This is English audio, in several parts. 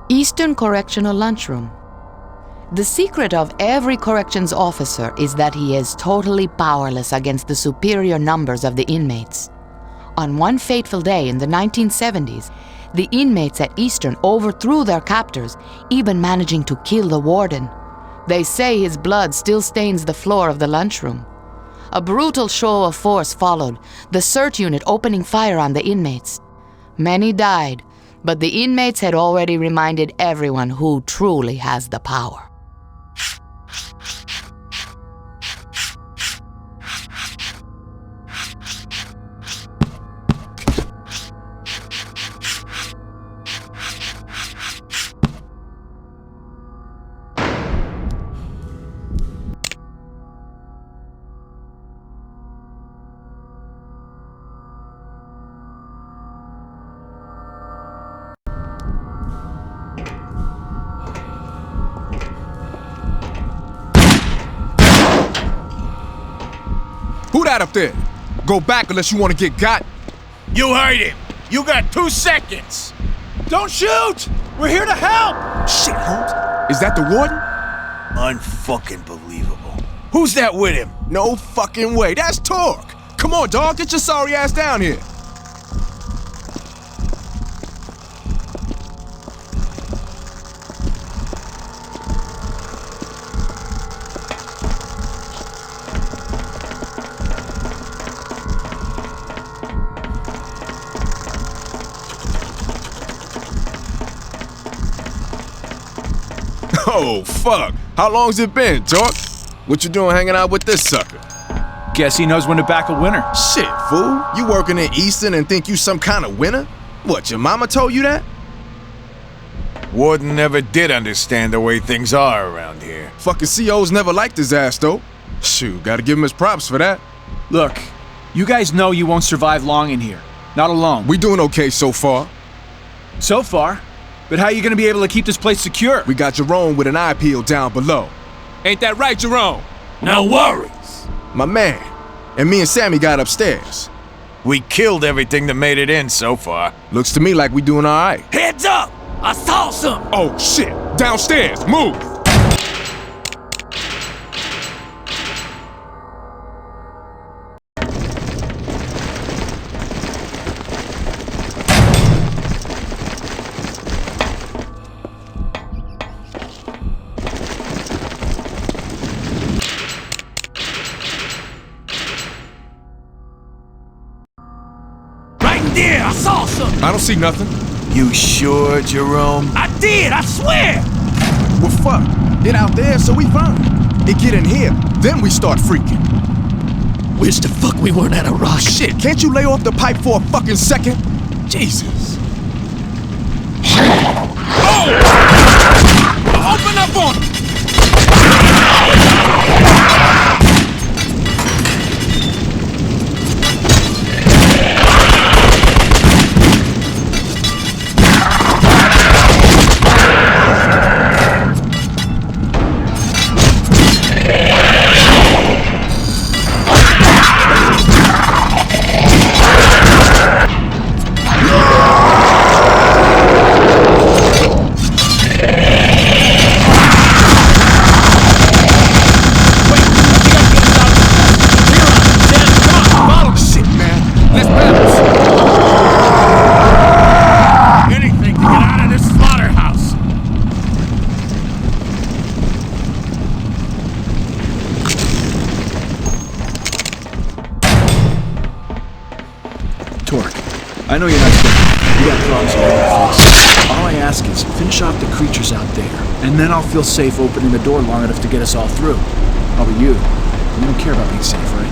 Eastern Correctional Lunchroom. The secret of every corrections officer is that he is totally powerless against the superior numbers of the inmates. On one fateful day in the 1970s, the inmates at Eastern overthrew their captors, even managing to kill the warden. They say his blood still stains the floor of the lunchroom. A brutal show of force followed, the CERT unit opening fire on the inmates. Many died, but the inmates had already reminded everyone who truly has the power. Who that up there? Go back unless you want to get got. You heard him. You got 2 seconds. Don't shoot! We're here to help! Shit, Holmes. Is that the warden? Unfucking believable. Who's that with him? No fucking way. That's Torque. Come on, dog. Get your sorry ass down here. Oh, fuck. How long's it been, Torque? What you doing hanging out with this sucker? Guess he knows when to back a winner. Shit, fool. You working at Eastern and think you some kind of winner? What, your mama told you that? Warden never did understand the way things are around here. Fucking CO's never liked his ass, though. Shoot, gotta give him his props for that. Look, you guys know you won't survive long in here. Not alone. We doing okay so far. So far. But how are you gonna be able to keep this place secure? We got Jerome with an eye peel down below. Ain't that right, Jerome? No worries. My man. And me and Sammy got upstairs. We killed everything that made it in so far. Looks to me like we doing all right. Heads up! I saw something! Oh, shit. Downstairs. Move! There, I saw something! I don't see nothing. You sure, Jerome? I did, I swear! Well, fuck. Get out there so we fine. And get in here, then we start freaking. Wish the fuck we weren't at a rush. Shit, can't you lay off the pipe for a fucking second? Jesus. Oh! Open up on him! I know you're not stupid. You got problems you gotta fix. All I ask is, finish off the creatures out there, and then I'll feel safe opening the door long enough to get us all through. How about you? You don't care about being safe, right?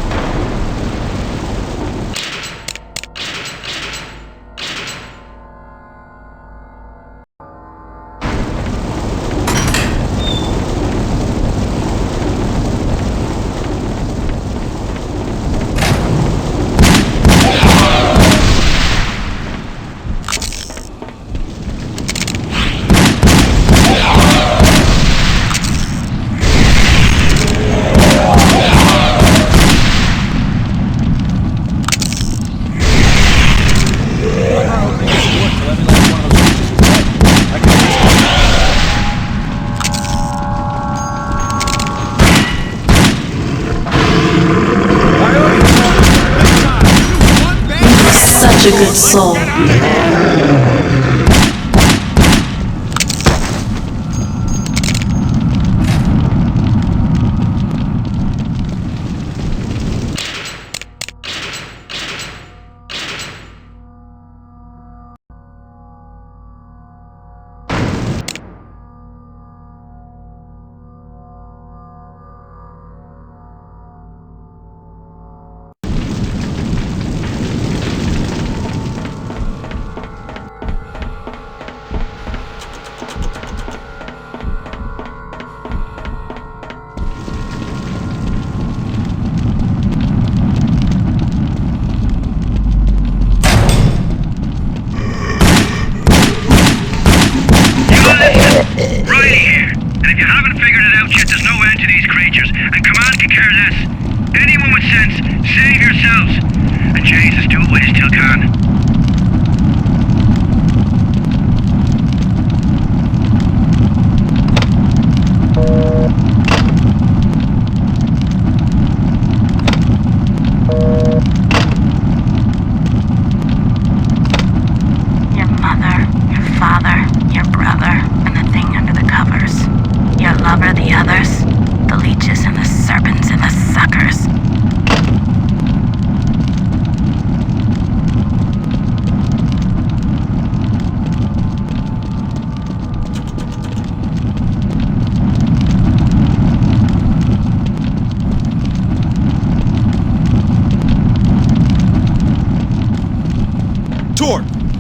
such a good soul.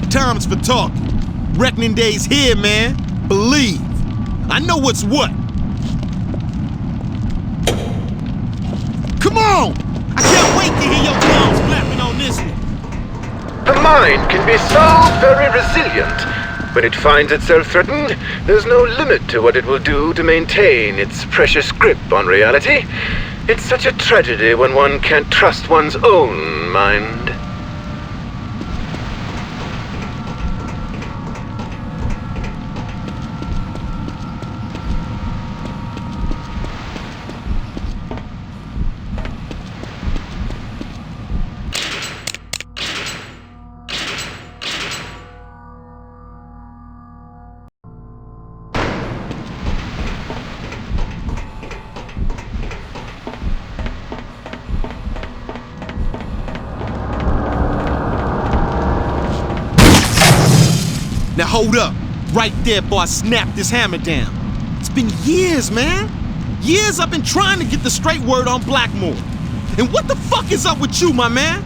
Time's for talking. Reckoning day's here, man. Believe. I know what's what. Come on! I can't wait to hear your drums flapping on this one. The mind can be so very resilient. When it finds itself threatened, there's no limit to what it will do to maintain its precious grip on reality. It's such a tragedy when one can't trust one's own mind. Now hold up, right there before I snap this hammer down. It's been years, man. Years I've been trying to get the straight word on Blackmore. And what the fuck is up with you, my man?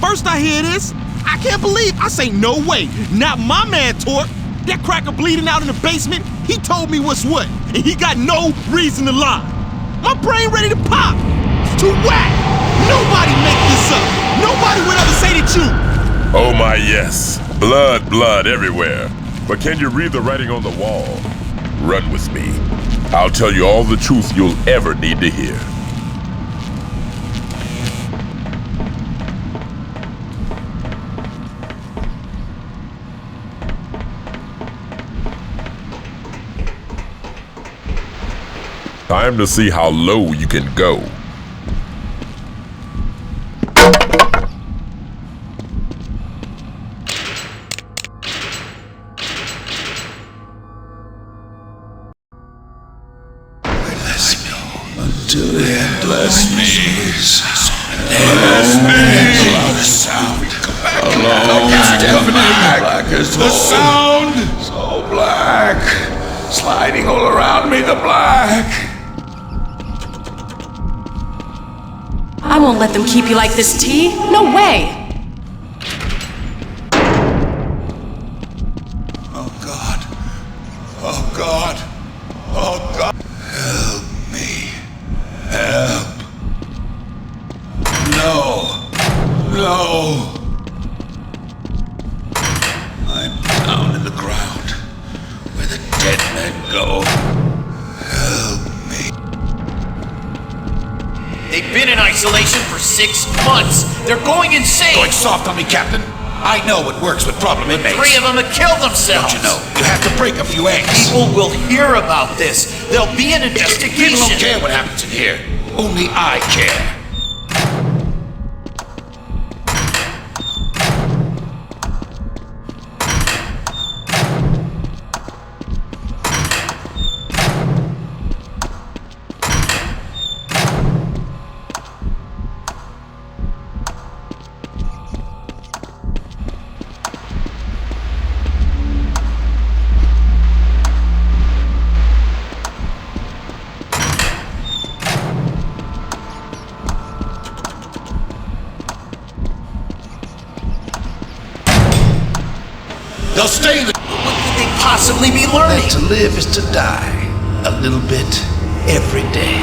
First I hear this, I can't believe, I say no way, not my man Torp. That cracker bleeding out in the basement, he told me what's what, and he got no reason to lie. My brain ready to pop. It's too whack. Nobody make this up. Nobody would ever say that you. Oh my yes. Blood everywhere. But can you read the writing on the wall? Run with me. I'll tell you all the truth you'll ever need to hear. Time to see how low you can go. To the endless maze. Endless maze. Sound. Alone. Black as the sound. So black. Sliding all around me, the black. I won't let them keep you like this, T. No way. Oh God. Oh God. Oh God. Help me. Help. No. No. I'm down in the ground, where the dead men go. Help me. They've been in isolation for 6 months. They're going insane. Going soft on me, Captain. I know what works with problem inmates. 3 of them have killed themselves. Don't you know? You have to break a few eggs. People will hear about this. There'll be an investigation. People don't care what happens in here. Only I care. stay there. What could they possibly be learning? That to live is to die. A little bit every day.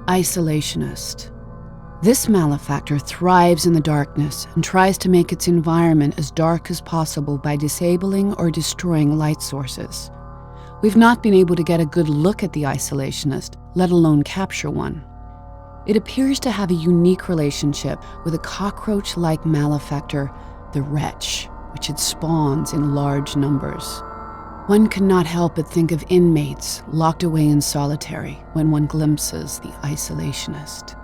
Isolationist. This malefactor thrives in the darkness and tries to make its environment as dark as possible by disabling or destroying light sources. We've not been able to get a good look at the isolationist, let alone capture one. It appears to have a unique relationship with a cockroach-like malefactor, the Wretch, which it spawns in large numbers. One cannot help but think of inmates locked away in solitary when one glimpses the isolationist.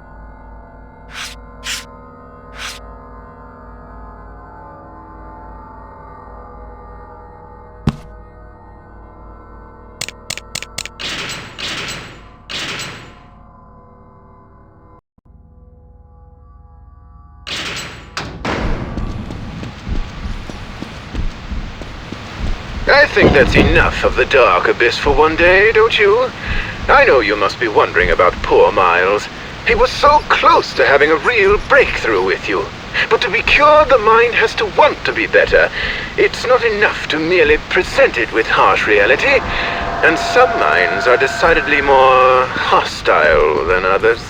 I think that's enough of the dark abyss for one day, don't you? I know you must be wondering about poor Miles. He was so close to having a real breakthrough with you. But to be cured, the mind has to want to be better. It's not enough to merely present it with harsh reality. And some minds are decidedly more hostile than others.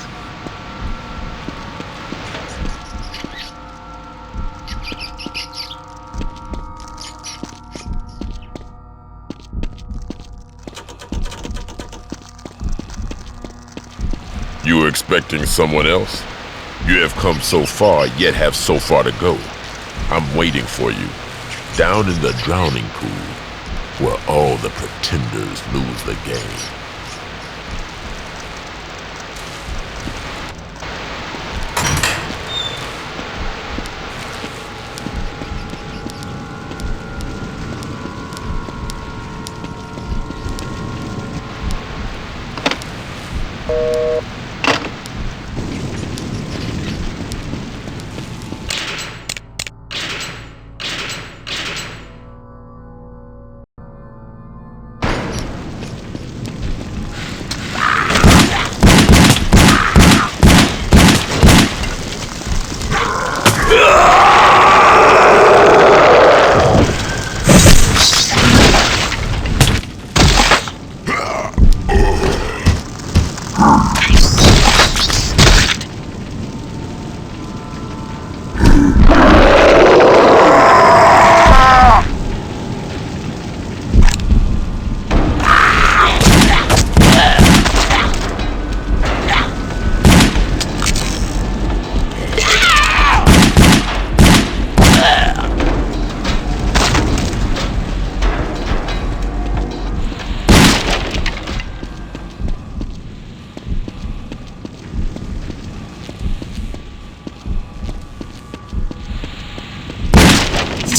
You were expecting someone else? You have come so far, yet have so far to go. I'm waiting for you, down in the drowning pool, where all the pretenders lose the game.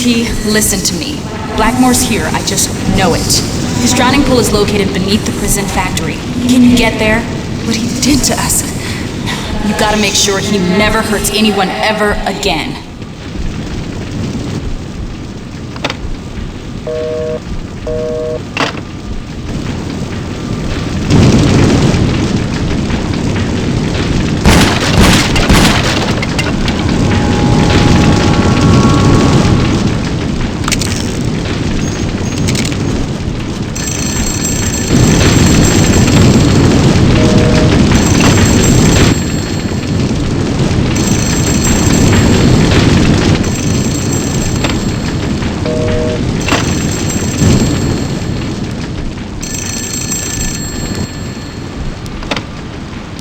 T, listen to me. Blackmore's here, I just know it. His drowning pool is located beneath the prison factory. Can you get there? What he did to us. You gotta make sure he never hurts anyone ever again.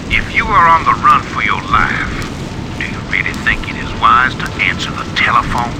If you are on the run for your life, do you really think it is wise to answer the telephone?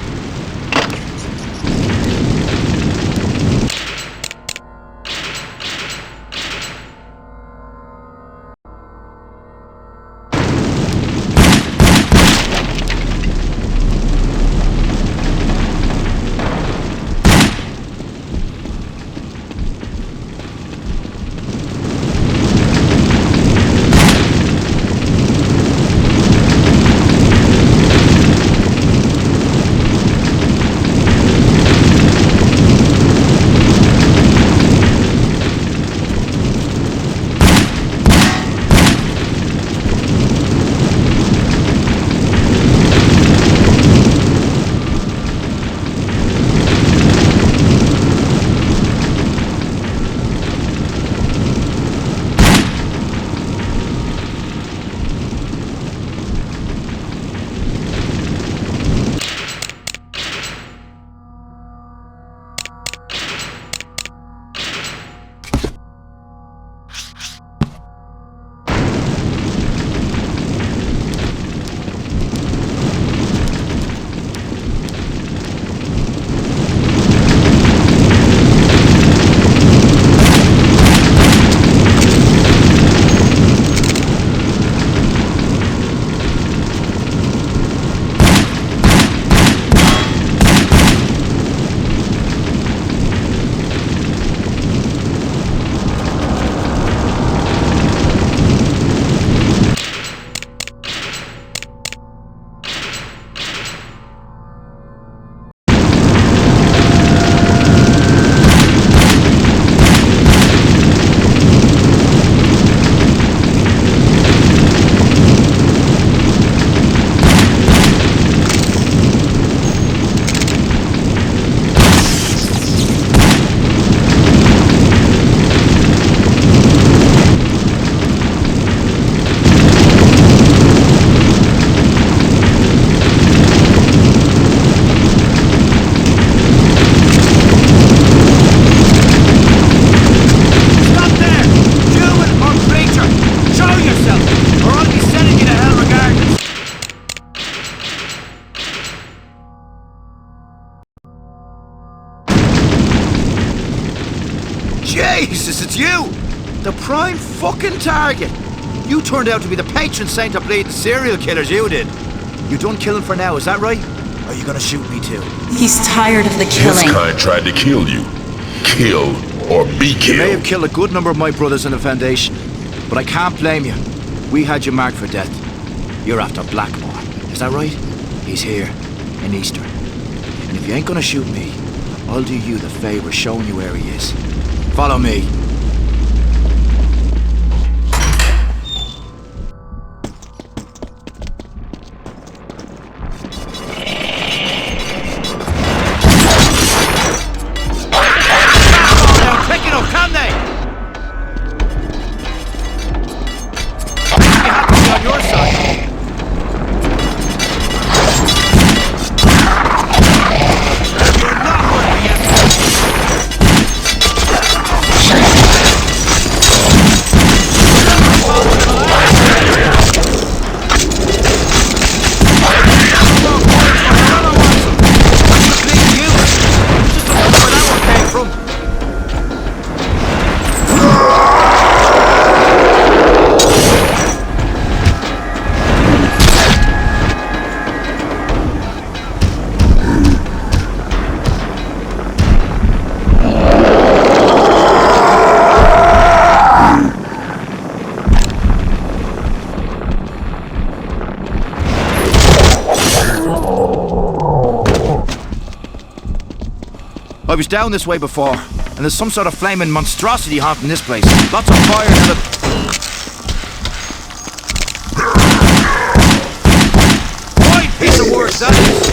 Jesus, it's you! The prime fucking target! You turned out to be the patron saint of bleeding serial killers, you did. You done killing for now, is that right? Or are you gonna shoot me too? He's tired of the killing. His kind tried to kill you. Kill or be killed. You may have killed a good number of my brothers in the Foundation, but I can't blame you. We had you marked for death. You're after Blackmore, is that right? He's here, in Eastern. And if you ain't gonna shoot me, I'll do you the favor showing you where he is. Follow me. Shut I was down this way before, and there's some sort of flaming monstrosity haunting this place. Lots of fire and Right piece of work, that is!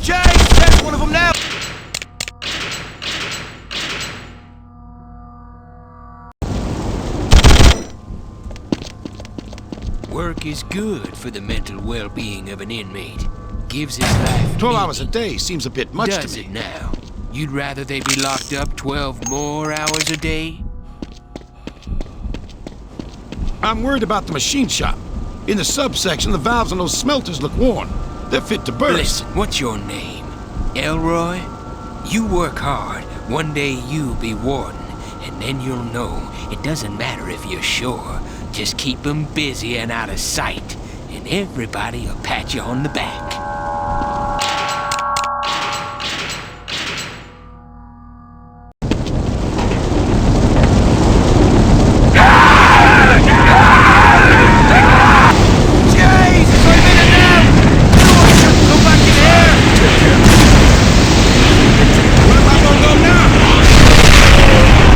Jay, there's one of them now! Work is good for the mental well-being of an inmate. Gives his life 12 hours a day seems a bit much to me. Does it now? You'd rather they be locked up 12 more hours a day? I'm worried about the machine shop. In the subsection, the valves on those smelters look worn. They're fit to burst. Listen, what's your name? Elroy? You work hard. One day you'll be warden, and then you'll know it doesn't matter if you're sure. Just keep 'em busy and out of sight, and everybody will pat you on the back.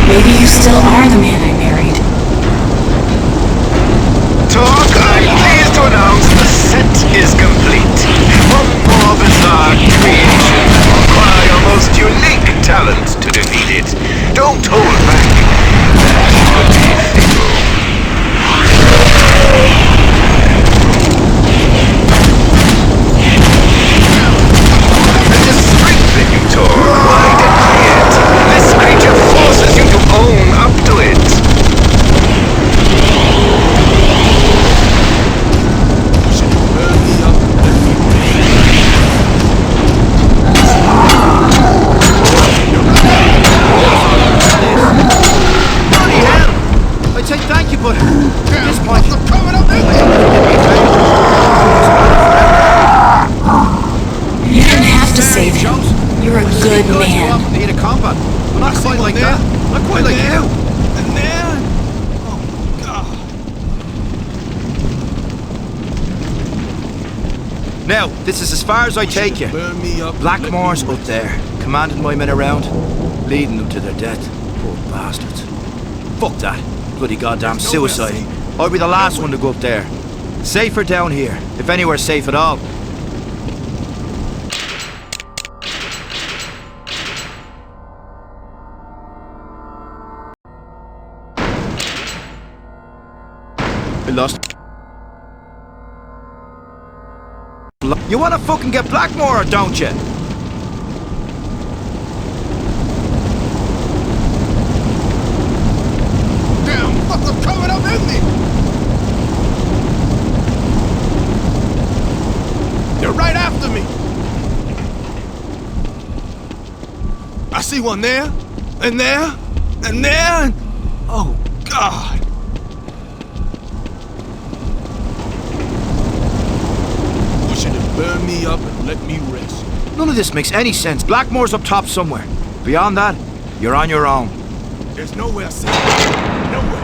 Maybe you still are the man I married. Talk, I'm pleased to announce the set is complete. One more bizarre creation will require your most unique talent to defeat it. Don't hold back. That would be fatal. The strength you tore, wide and clear. This creature forces you to own up to it. I'd say thank you, but at this point... You didn't have to save him. You're a good man. Need a combat. But not quite like that. Not quite like you. And then... Oh, God. Now, this is as far as I take you. Burn me up. Blackmore's up there, commanding my men around, leading them to their death. Poor bastards. Fuck that. Bloody goddamn suicide. I'll be the last one to go up there. Safer down here, if anywhere safe at all. I lost. You wanna fucking get Blackmore, don't you? Damn, what's coming up in me? They're right after me. I see one there, and there, and there. Oh, God. Burn me up and let me rest. None of this makes any sense. Blackmore's up top somewhere. Beyond that, you're on your own. There's nowhere safe. Nowhere.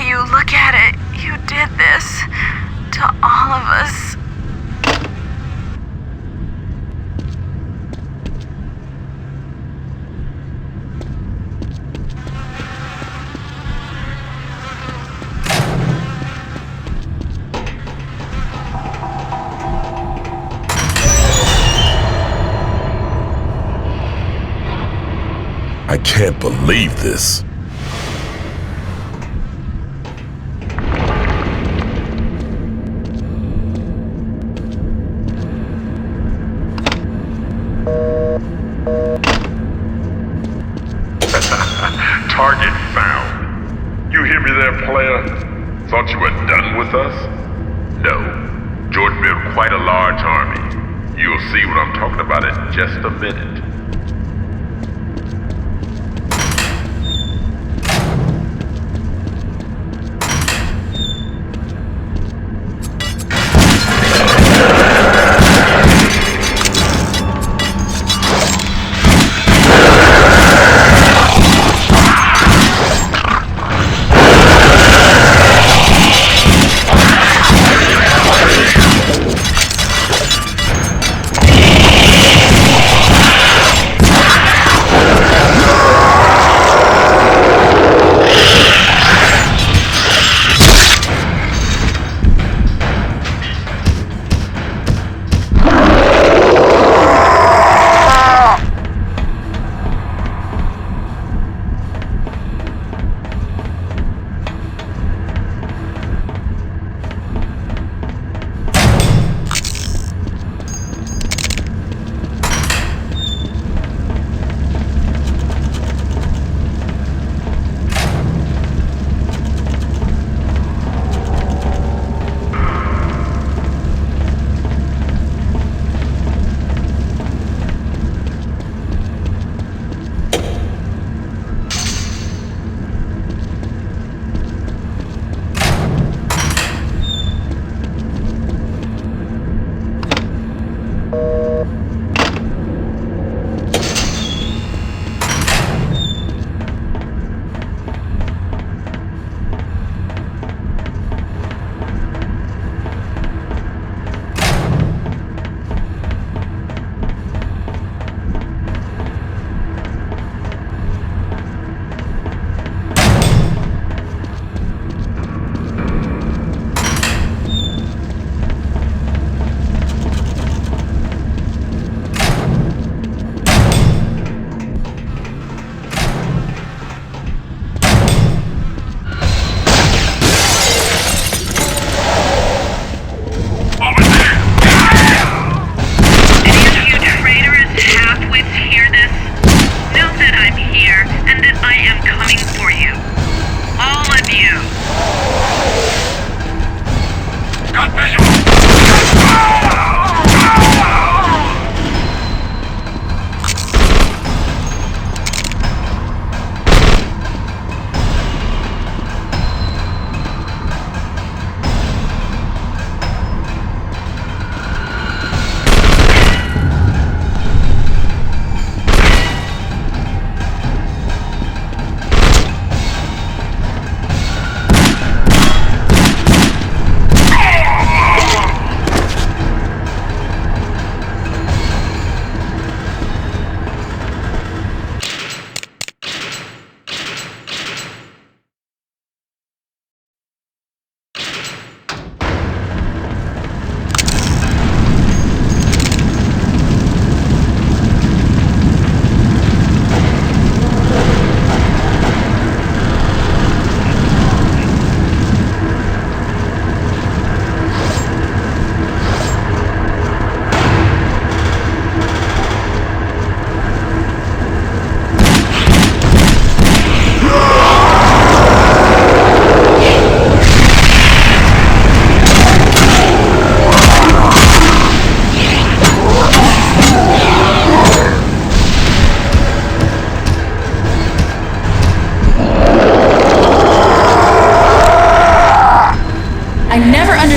you look at it, you did this to all of us. I can't believe this. Target found. You hear me there, player? Thought you were done with us? No. Jordan built quite a large army. You'll see what I'm talking about in just a minute.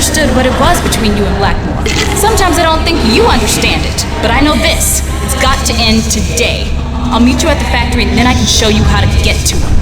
understood what it was between you and Blackmore. Sometimes I don't think you understand it, but I know this. It's got to end today. I'll meet you at the factory and then I can show you how to get to him.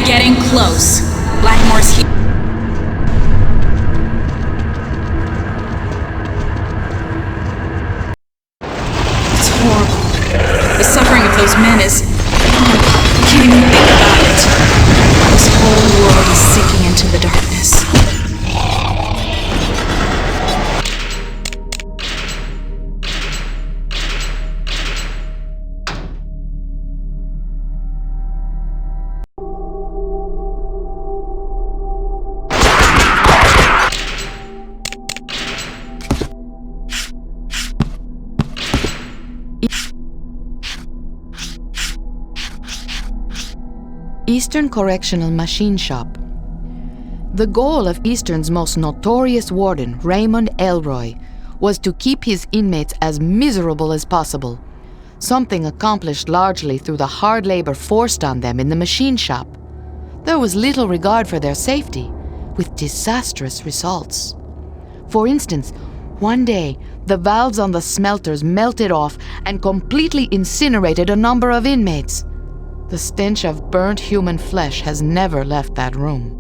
getting close. Blackmore's here. It's horrible. The suffering of those men is... I can't even think about it. This whole world is sinking into the darkness. Eastern Correctional Machine Shop. The goal of Eastern's most notorious warden, Raymond Elroy, was to keep his inmates as miserable as possible, something accomplished largely through the hard labor forced on them in the machine shop. There was little regard for their safety, with disastrous results. For instance, one day, the valves on the smelters melted off and completely incinerated a number of inmates. The stench of burnt human flesh has never left that room.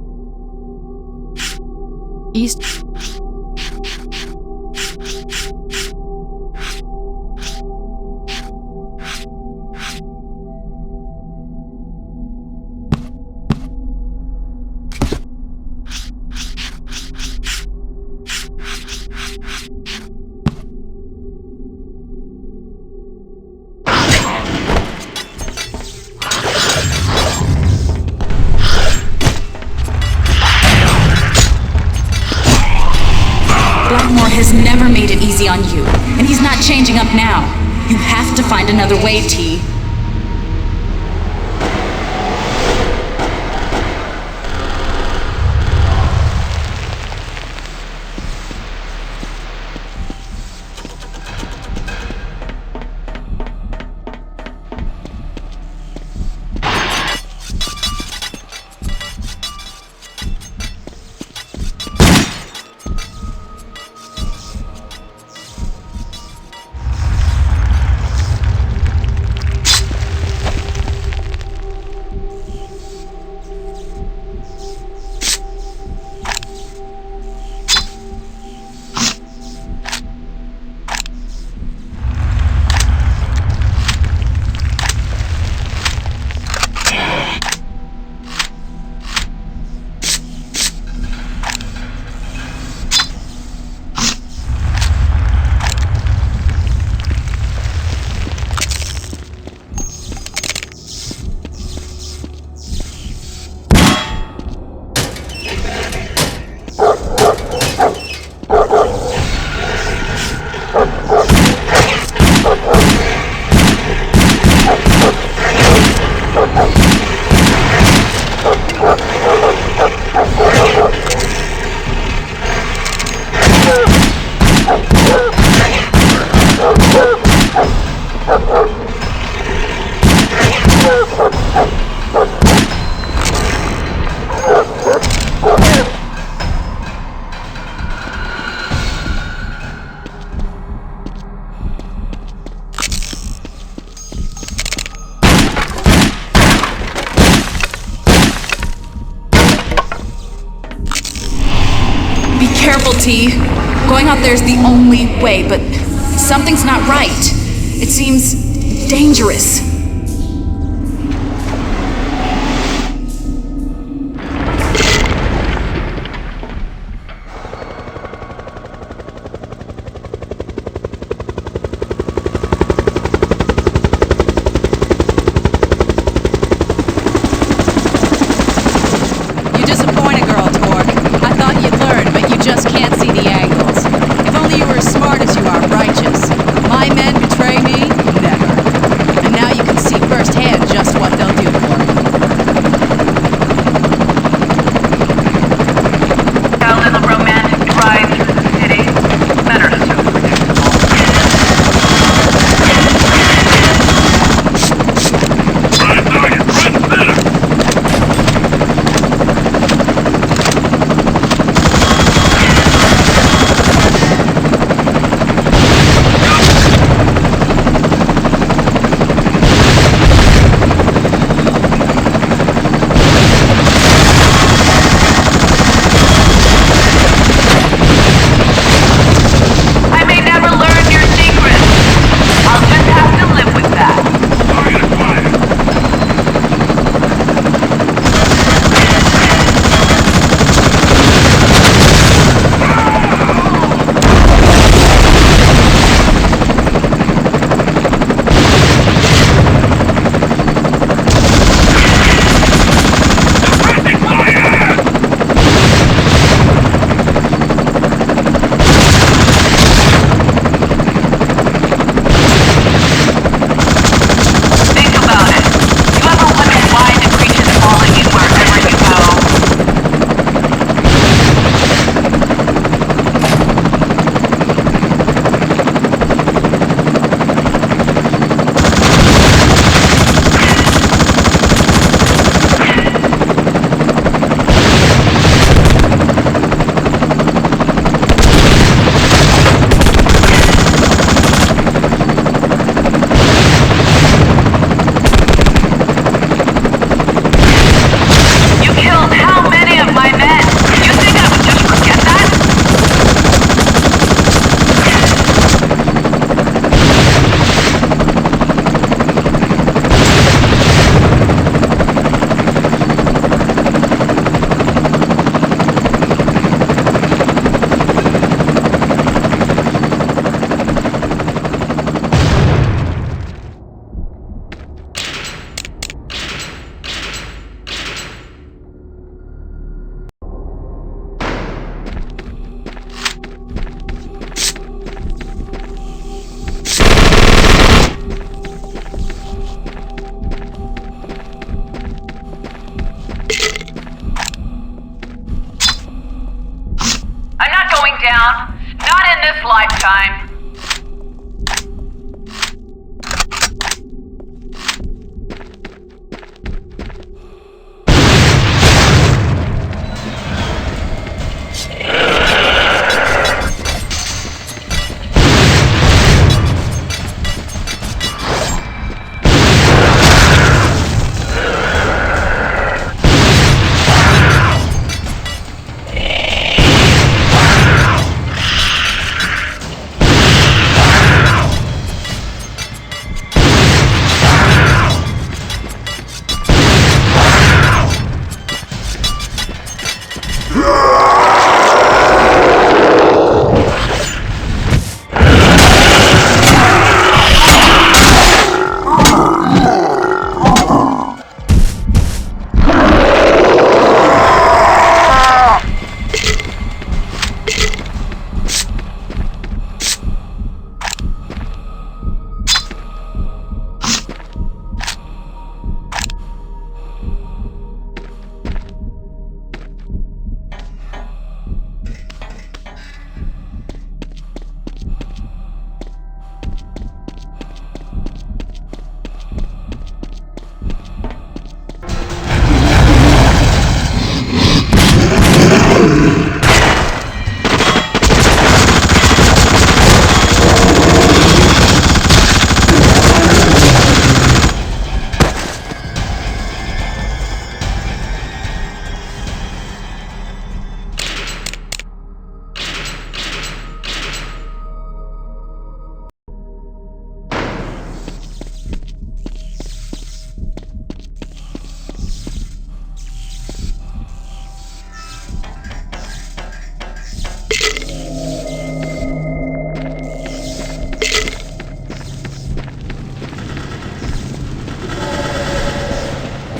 Blackmore has never made it easy on you, and he's not changing up now. You have to find another way, T. Careful, T. Going out there's the only way, but something's not right. It seems dangerous. You disappoint a girl, Torque. I thought you'd learn, but you just can't see the angles. If only you were as smart as you are righteous. My men betray me? Never. And now you can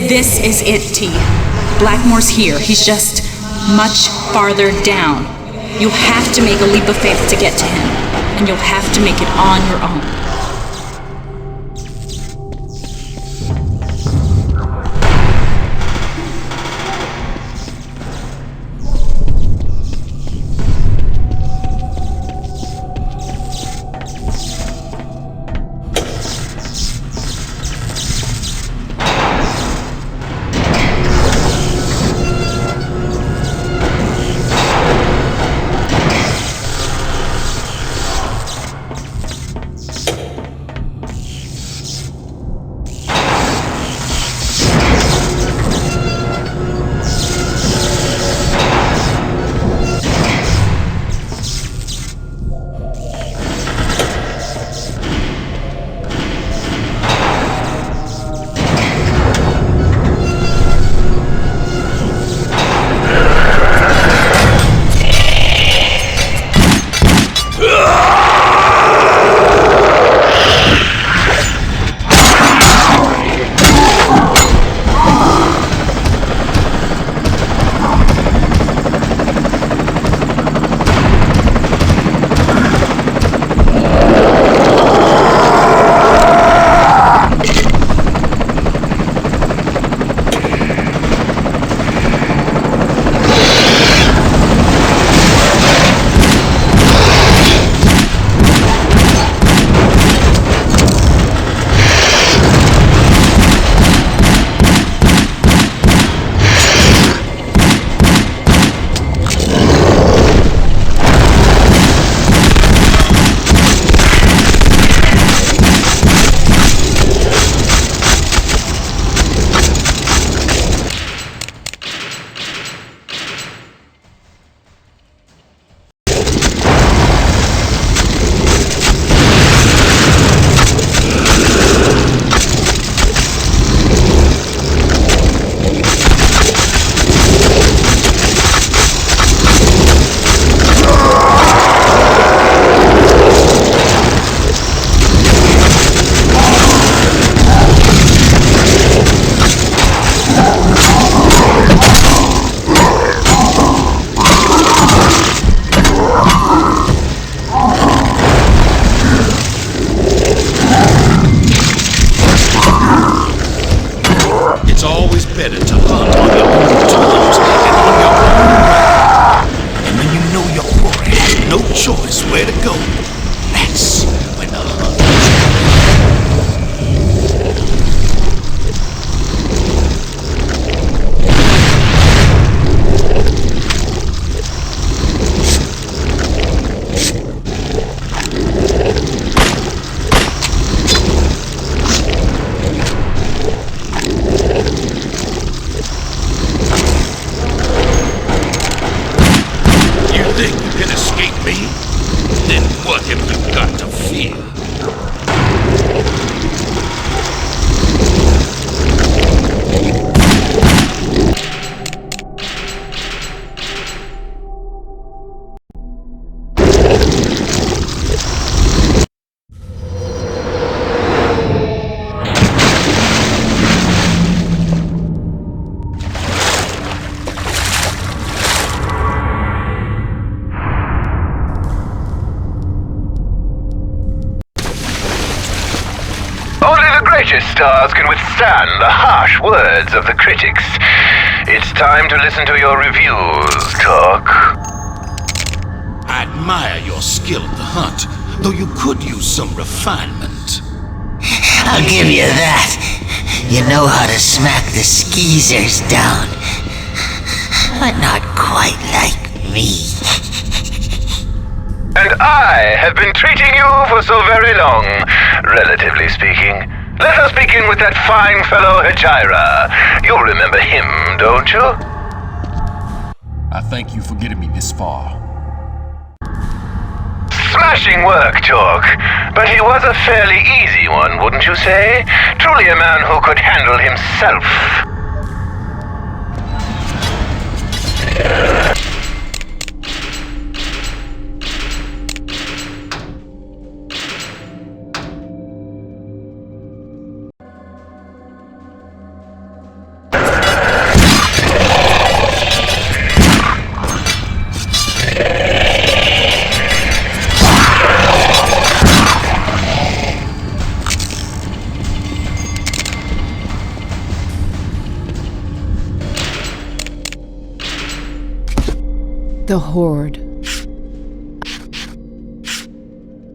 This is it, T. Blackmore's here. He's just much farther down. You'll have to make a leap of faith to get to him, and you'll have to make it on your own. stars can withstand the harsh words of the critics. It's time to listen to your reviews, Talk. I admire your skill at the hunt, though you could use some refinement. I'll give you that. You know how to smack the skeezers down. But not quite like me. And I have been treating you for so very long, relatively speaking. Let us begin with that fine fellow Hejira. You'll remember him, don't you? I thank you for getting me this far. Smashing work, Talk. But he was a fairly easy one, wouldn't you say? Truly a man who could handle himself. The Horde.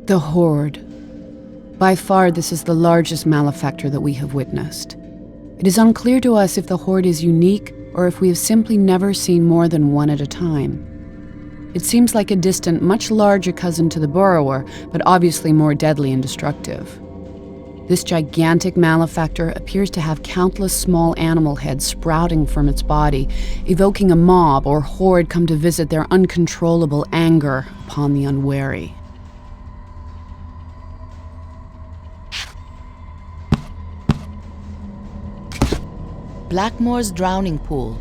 The Horde. By far, this is the largest malefactor that we have witnessed. It is unclear to us if the Horde is unique or if we have simply never seen more than one at a time. It seems like a distant, much larger cousin to the Burrower, but obviously more deadly and destructive. This gigantic malefactor appears to have countless small animal heads sprouting from its body, evoking a mob or horde come to visit their uncontrollable anger upon the unwary. Blackmore's drowning pool.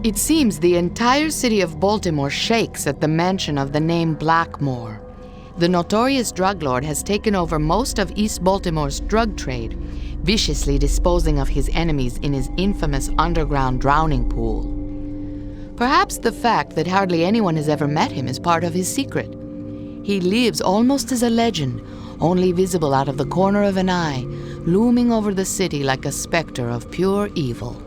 It seems the entire city of Baltimore shakes at the mention of the name Blackmore. The notorious drug lord has taken over most of East Baltimore's drug trade, viciously disposing of his enemies in his infamous underground drowning pool. Perhaps the fact that hardly anyone has ever met him is part of his secret. He lives almost as a legend, only visible out of the corner of an eye, looming over the city like a specter of pure evil.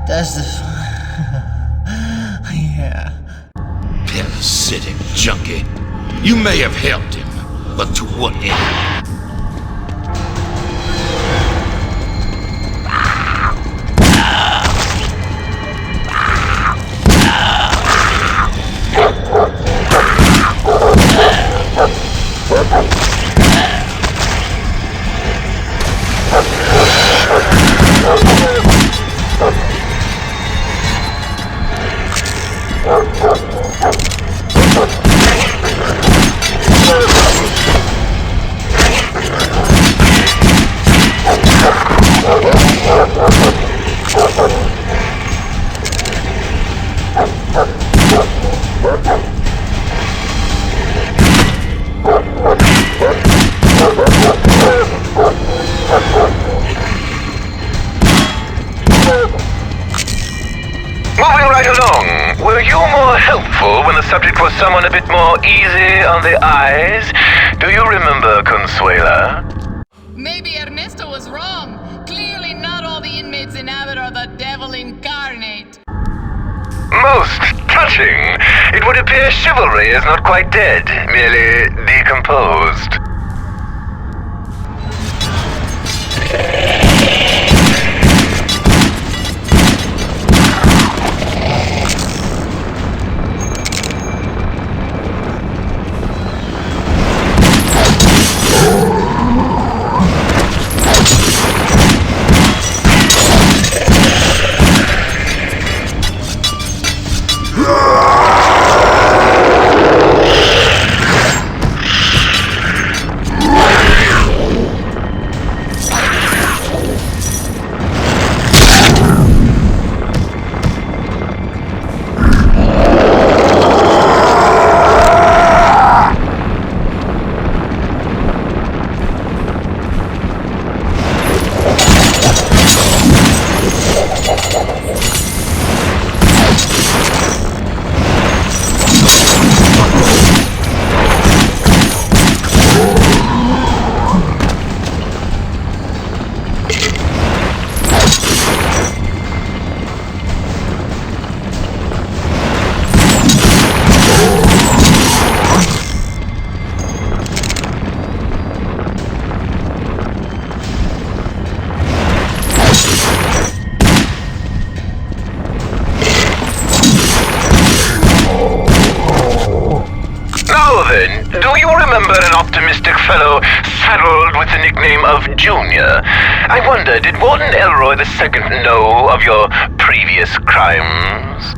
That's the... yeah. Parasitic junkie. You may have helped him, but to what end? Someone a bit more easy on the eyes? Do you remember Consuela? Maybe Ernesto was wrong. Clearly not all the inmates in Abbott are the devil incarnate. Most touching. It would appear chivalry is not quite dead, merely decomposed. Do you remember an optimistic fellow saddled with the nickname of Junior? I wonder, did Warden Elroy II know of your previous crimes?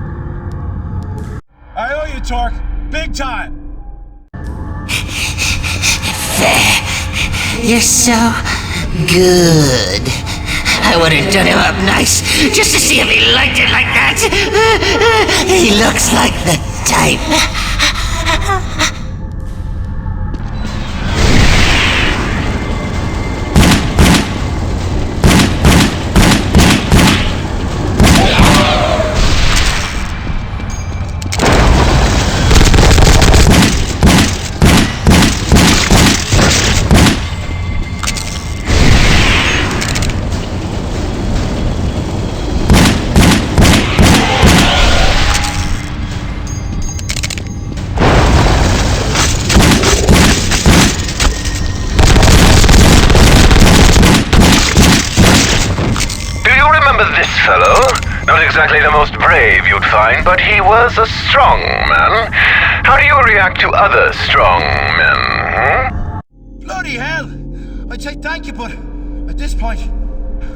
I owe you, Torque. Big time. You're so good. I would have done him up nice, just to see if he liked it like that. He looks like the type. Exactly the most brave you'd find, but he was a strong man. How do you react to other strong men? Bloody hell! I'd say thank you, but at this point,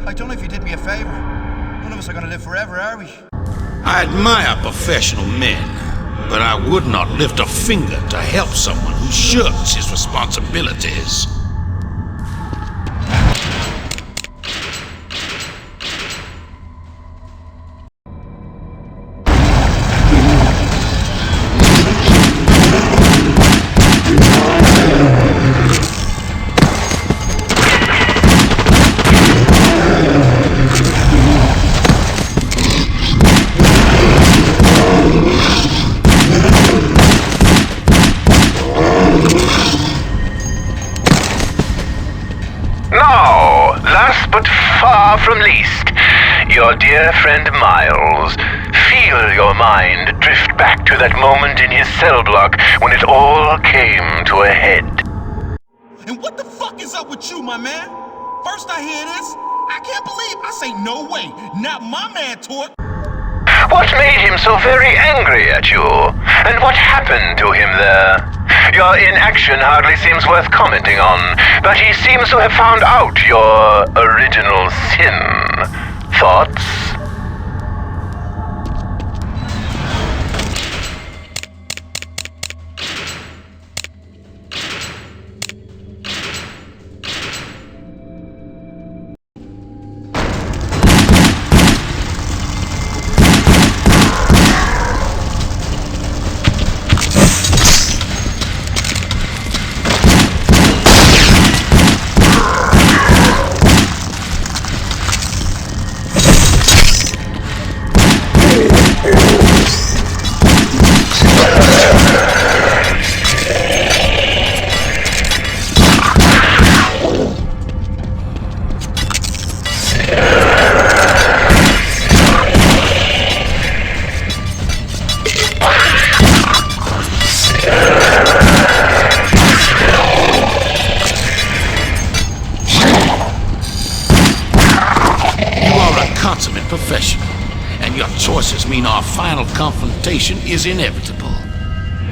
I don't know if you did me a favor. None of us are gonna live forever, are we? I admire professional men, but I would not lift a finger to help someone who shirks his responsibilities. From least, your dear friend Miles. Feel your mind drift back to that moment in his cell block when it all came to a head. And what the fuck is up with you, my man? First I hear this, I can't believe I say no way, not my man Torque. What made him so very angry at you? And what happened to him there? Your inaction hardly seems worth commenting on, but he seems to have found out your original sin. Thoughts? Professional, and your choices mean our final confrontation is inevitable.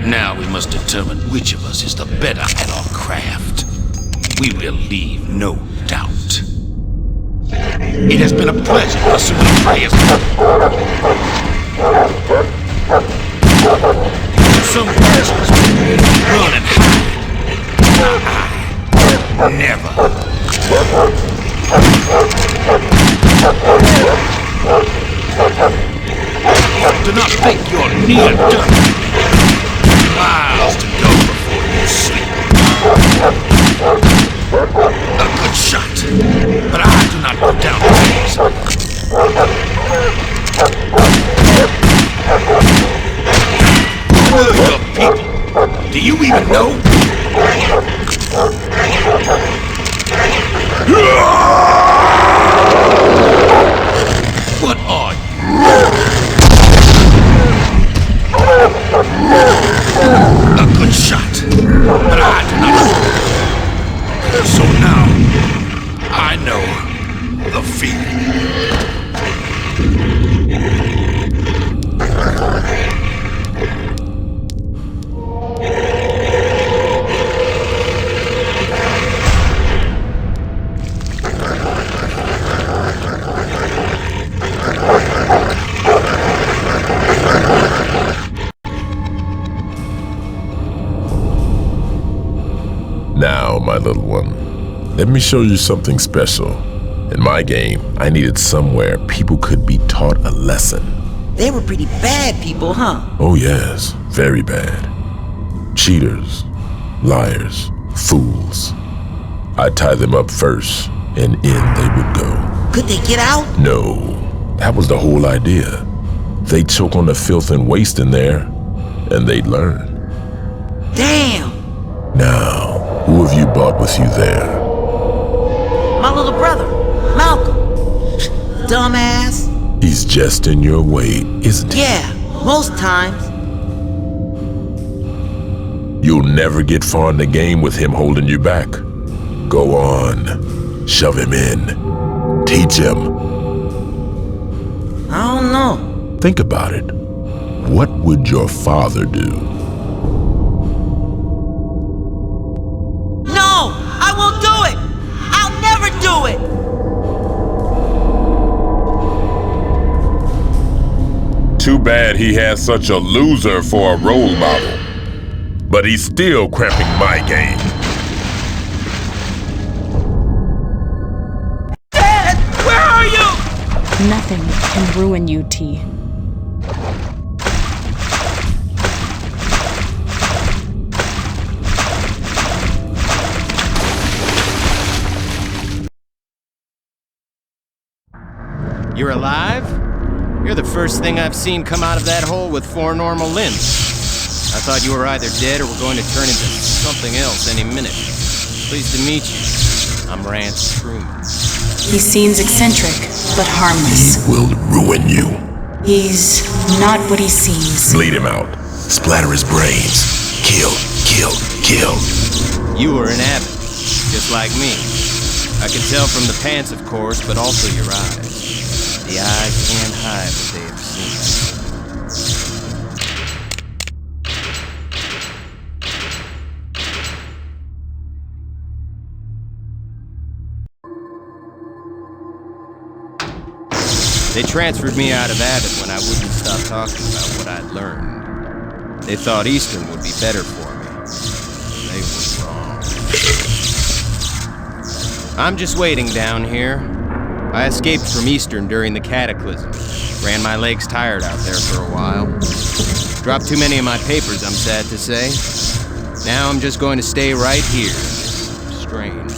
Now we must determine which of us is the better at our craft. We will leave no doubt. It has been a pleasure pursuing prey. Some persons run and hide. Never. Do not think you're near done. Miles to go before you sleep. A good shot, but I do not go down things. Who are your people? Do you even know? What are you? A good shot, but I do not. So now, I know the feeling. Now, my little one, let me show you something special. In my game, I needed somewhere people could be taught a lesson. They were pretty bad people, huh? Oh yes, very bad. Cheaters, liars, fools. I'd tie them up first, and in they would go. Could they get out? No, that was the whole idea. They'd choke on the filth and waste in there, and they'd learn. Damn! Now, who have you brought with you there? My little brother, Malcolm. Dumbass. He's just in your way, isn't he? Yeah, most times. You'll never get far in the game with him holding you back. Go on, shove him in, teach him. I don't know. Think about it. What would your father do? No! I won't do it! I'll never do it! Too bad he has such a loser for a role model. But he's still cramping my game. Dad! Where are you? Nothing can ruin you, T. You're alive? You're the first thing I've seen come out of that hole with 4 normal limbs. I thought you were either dead or were going to turn into something else any minute. Pleased to meet you. I'm Rance Truman. He seems eccentric, but harmless. He will ruin you. He's not what he seems. Bleed him out. Splatter his brains. Kill, kill, kill. You were an abbot, just like me. I can tell from the pants, of course, but also your eyes. The eyes can't hide what they have seen. They transferred me out of Abbott when I wouldn't stop talking about what I'd learned. They thought Eastern would be better for me. They were wrong. I'm just waiting down here. I escaped from Eastern during the Cataclysm. Ran my legs tired out there for a while. Dropped too many of my papers, I'm sad to say. Now I'm just going to stay right here. It's strange.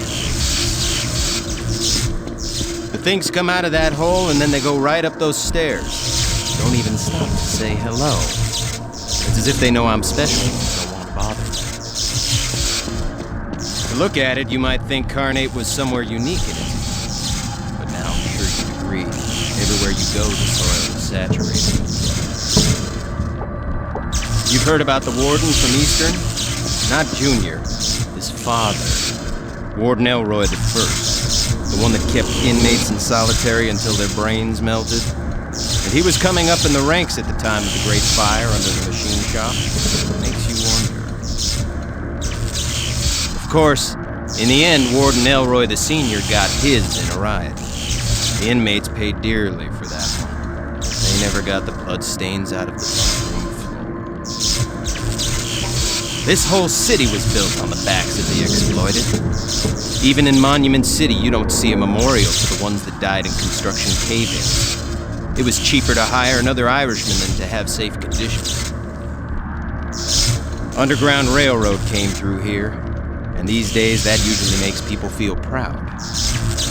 The things come out of that hole and then they go right up those stairs. Don't even stop to say hello. It's as if they know I'm special and don't want to bother me. To look at it, you might think Carnate was somewhere unique in it. But now I'm sure you'd agree. Everywhere you go, the soil is saturated. You've heard about the warden from Eastern? Not Junior. His father. Warden Elroy the First. The one that kept inmates in solitary until their brains melted. And he was coming up in the ranks at the time of the Great Fire under the machine shop. Makes you wonder. Of course, in the end, Warden Elroy the Senior got his in a riot. The inmates paid dearly for that one. They never got the blood stains out of the bathroom floor. This whole city was built on the backs of the exploited. Even in Monument City, you don't see a memorial to the ones that died in construction cave-ins. It was cheaper to hire another Irishman than to have safe conditions. Underground Railroad came through here, and these days that usually makes people feel proud.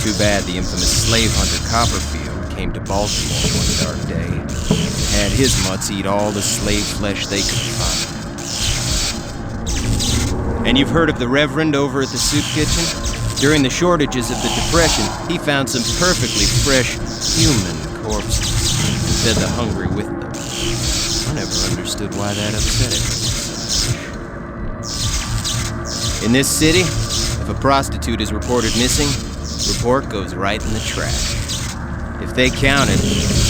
Too bad the infamous slave hunter Copperfield came to Baltimore one dark day and had his mutts eat all the slave flesh they could find. And you've heard of the Reverend over at the soup kitchen? During the shortages of the Depression, he found some perfectly fresh human corpses and fed the hungry with them. I never understood why that upset him. In this city, if a prostitute is reported missing, report goes right in the trash. If they counted,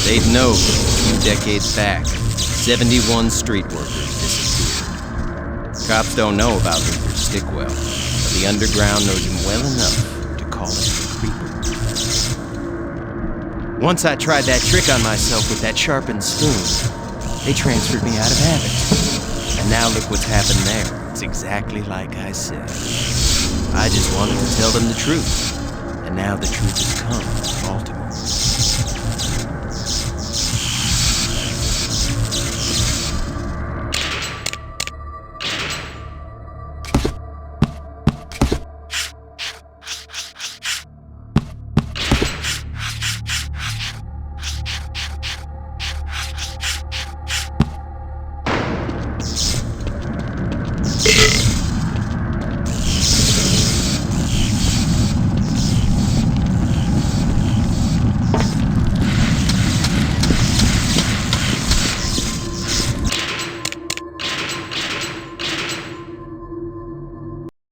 they'd know a few decades back, 71 street workers disappeared. Cops don't know about Luther Stickwell, but the underground knows him well enough to call him the Creeper. Once I tried that trick on myself with that sharpened spoon, they transferred me out of Abbott. And now look what's happened there. It's exactly like I said. I just wanted to tell them the truth. And now the truth has come, Baltimore.